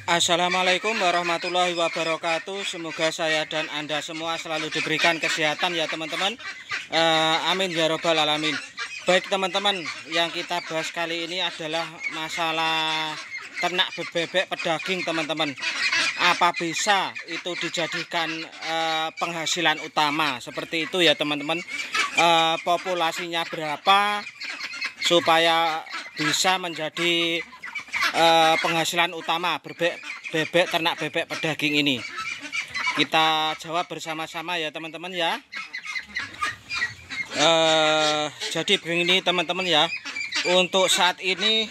Assalamualaikum warahmatullahi wabarakatuh. Semoga saya dan Anda semua selalu diberikan kesehatan ya teman-teman. Amin ya robbal alamin. Baik teman-teman, yang kita bahas kali ini adalah masalah ternak bebek pedaging teman-teman. Apa bisa itu dijadikan penghasilan utama seperti itu ya teman-teman. Populasinya berapa supaya bisa menjadi penghasilan utama bebek ternak bebek pedaging ini. Kita jawab bersama-sama ya teman-teman ya. Jadi begini teman-teman ya, untuk saat ini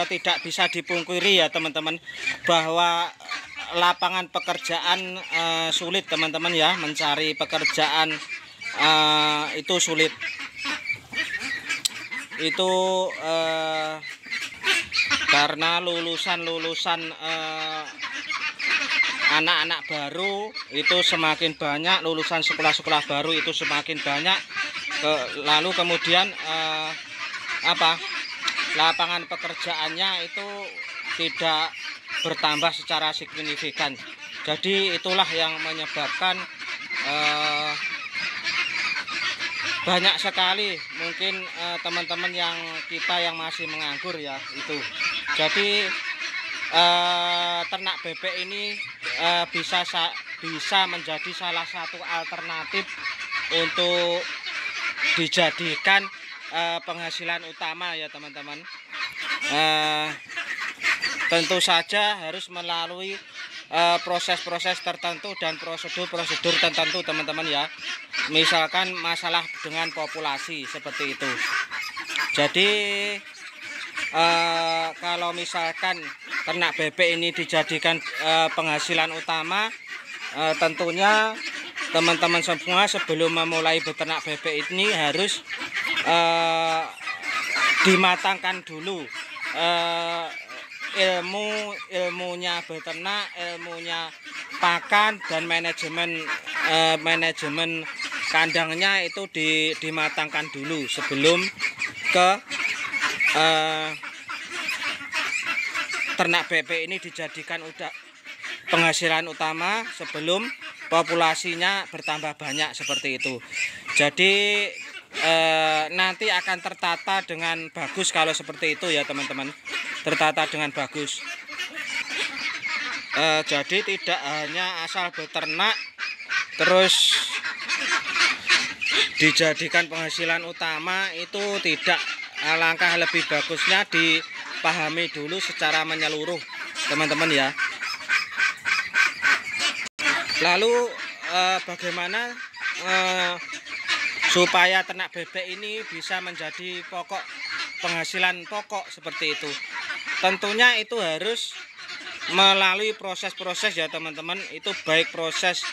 tidak bisa dipungkiri ya teman-teman bahwa lapangan pekerjaan sulit teman-teman ya, mencari pekerjaan itu sulit. Itu karena lulusan anak-anak baru itu semakin banyak, lulusan sekolah-sekolah baru itu semakin banyak, lalu kemudian lapangan pekerjaannya itu tidak bertambah secara signifikan. Jadi itulah yang menyebabkan banyak sekali mungkin teman-teman yang masih menganggur ya itu. Jadi ternak bebek ini bisa menjadi salah satu alternatif untuk dijadikan penghasilan utama ya teman-teman. Tentu saja harus melalui proses-proses tertentu dan prosedur-prosedur tertentu teman-teman ya. Misalkan masalah dengan populasi seperti itu. Jadi kalau misalkan ternak bebek ini dijadikan penghasilan utama, tentunya teman-teman semua sebelum memulai beternak bebek ini harus dimatangkan dulu ilmunya beternak, ilmunya pakan, dan manajemen kandangnya itu dimatangkan dulu sebelum ke ternak bebek ini dijadikan penghasilan utama sebelum populasinya bertambah banyak seperti itu. Jadi nanti akan tertata dengan bagus kalau seperti itu ya teman-teman, tertata dengan bagus. Jadi tidak hanya asal beternak terus dijadikan penghasilan utama, itu tidak. Langkah lebih bagusnya dipahami dulu secara menyeluruh teman-teman ya. Lalu bagaimana supaya ternak bebek ini bisa menjadi penghasilan pokok seperti itu? Tentunya itu harus melalui proses-proses ya teman-teman. Itu baik proses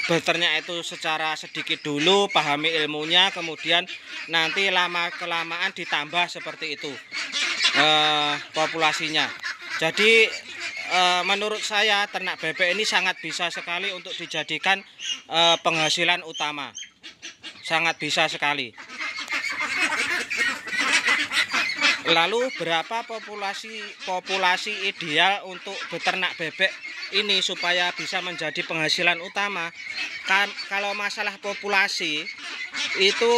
beternak itu secara sedikit dulu, pahami ilmunya, kemudian nanti lama-kelamaan ditambah seperti itu populasinya. Jadi menurut saya ternak bebek ini sangat bisa sekali untuk dijadikan penghasilan utama, sangat bisa sekali. Lalu berapa populasi ideal untuk beternak bebek ini supaya bisa menjadi penghasilan utama? Kalau masalah populasi itu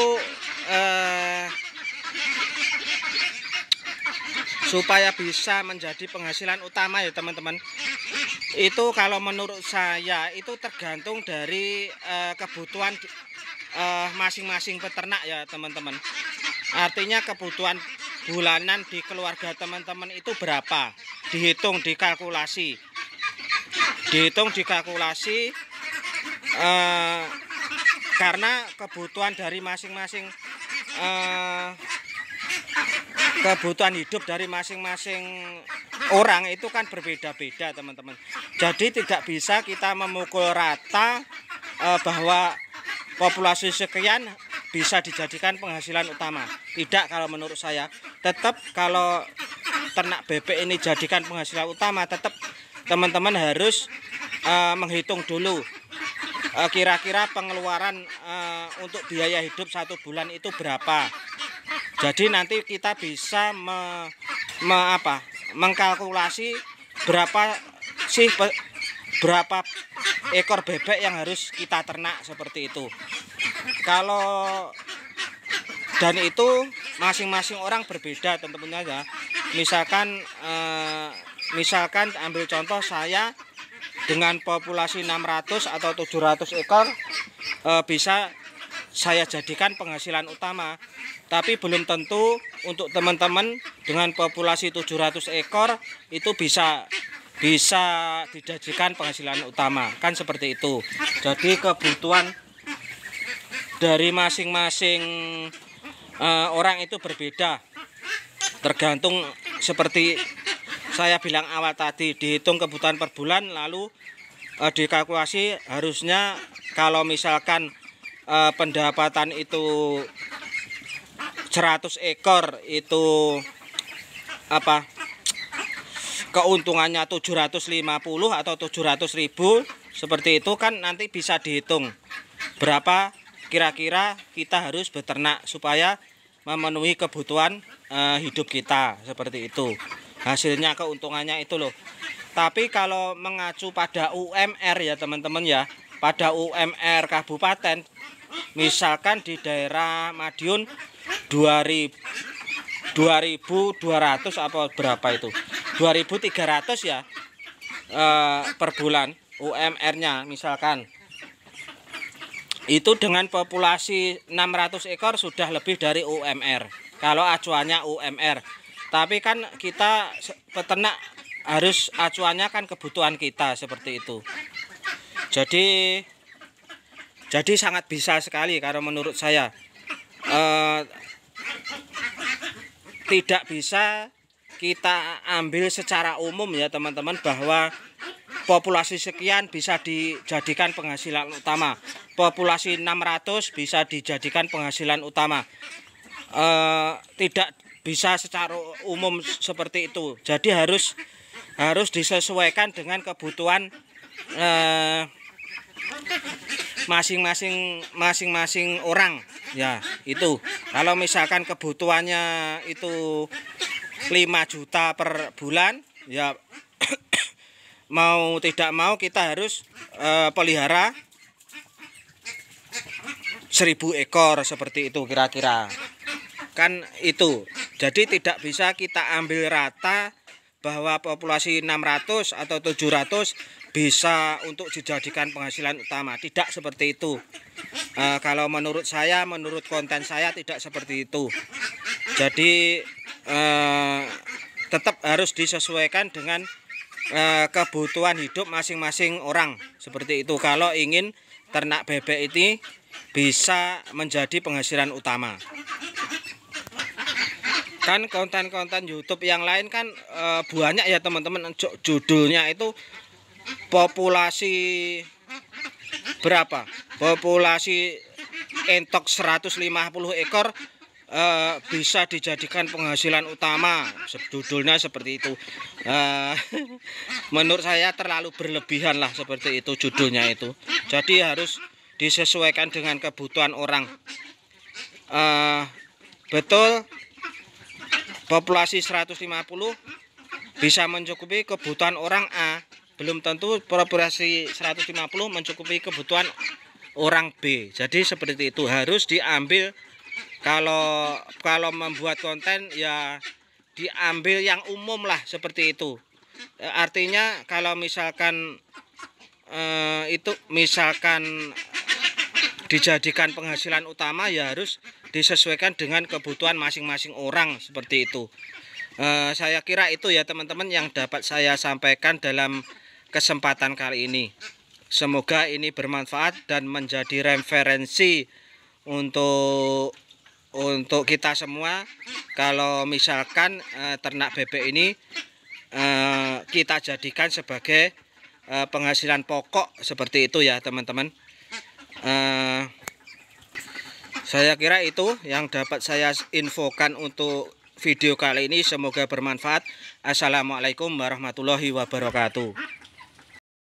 supaya bisa menjadi penghasilan utama ya teman-teman, itu kalau menurut saya itu tergantung dari kebutuhan masing-masing peternak ya teman-teman. Artinya kebutuhan bulanan di keluarga teman-teman itu berapa, dihitung, dikalkulasi karena kebutuhan dari masing-masing kebutuhan hidup dari masing-masing orang itu kan berbeda-beda teman-teman. Jadi tidak bisa kita memukul rata bahwa populasi sekian bisa dijadikan penghasilan utama. Tidak, kalau menurut saya. Tetap kalau ternak bebek ini jadikan penghasilan utama, tetap teman-teman harus menghitung dulu kira-kira pengeluaran untuk biaya hidup 1 bulan itu berapa. Jadi nanti kita bisa mengkalkulasi berapa ekor bebek yang harus kita ternak seperti itu. Dan itu masing-masing orang berbeda teman-teman ya. Misalkan ambil contoh saya dengan populasi 600 atau 700 ekor bisa saya jadikan penghasilan utama. Tapi belum tentu untuk teman-teman dengan populasi 700 ekor itu bisa dijadikan penghasilan utama, kan seperti itu. Jadi kebutuhan dari masing-masing orang itu berbeda, tergantung seperti saya bilang awal tadi, dihitung kebutuhan per bulan lalu dikalkulasi. Harusnya kalau misalkan pendapatan itu 100 ekor itu keuntungannya 750 atau 700.000 seperti itu, kan nanti bisa dihitung berapa kira-kira kita harus beternak supaya memenuhi kebutuhan hidup kita, seperti itu. Hasilnya keuntungannya itu loh. Tapi kalau mengacu pada UMR ya teman-teman ya, pada UMR kabupaten, misalkan di daerah Madiun 2.200 apa berapa itu, 2.300 ya per bulan UMR-nya misalkan. Itu dengan populasi 600 ekor sudah lebih dari UMR kalau acuannya UMR. Tapi kan kita peternak harus acuannya kan kebutuhan kita, seperti itu. Jadi sangat bisa sekali kalau menurut saya. Tidak bisa kita ambil secara umum ya teman-teman, bahwa populasi sekian bisa dijadikan penghasilan utama, populasi 600 bisa dijadikan penghasilan utama. Tidak bisa secara umum seperti itu. Jadi harus disesuaikan dengan kebutuhan masing-masing orang ya. Itu kalau misalkan kebutuhannya itu 5 juta per bulan ya, mau tidak mau kita harus pelihara 1000 ekor seperti itu kira-kira, kan itu. Jadi tidak bisa kita ambil rata bahwa populasi 600 atau 700 bisa untuk dijadikan penghasilan utama. Tidak seperti itu. Kalau menurut saya, menurut konten saya tidak seperti itu. Jadi tetap harus disesuaikan dengan kebutuhan hidup masing-masing orang, seperti itu. Kalau ingin ternak bebek ini bisa menjadi penghasilan utama. Kan konten-konten YouTube yang lain kan banyak ya teman-teman, judulnya itu populasi berapa, populasi entok 150 ekor bisa dijadikan penghasilan utama, judulnya seperti itu. Menurut saya terlalu berlebihan lah seperti itu judulnya itu. Jadi harus disesuaikan dengan kebutuhan orang. Betul, populasi 150 bisa mencukupi kebutuhan orang A, belum tentu populasi 150 mencukupi kebutuhan orang B. Jadi seperti itu harus diambil. Kalau membuat konten ya diambil yang umum lah, seperti itu. Artinya kalau misalkan itu misalkan dijadikan penghasilan utama ya harus disesuaikan dengan kebutuhan masing-masing orang, seperti itu. Saya kira itu ya teman-teman yang dapat saya sampaikan dalam kesempatan kali ini. Semoga ini bermanfaat dan menjadi referensi untuk kita semua. Kalau misalkan ternak bebek ini kita jadikan sebagai penghasilan pokok, seperti itu ya teman-teman. Saya kira itu yang dapat saya infokan untuk video kali ini. Semoga bermanfaat. Assalamualaikum warahmatullahi wabarakatuh.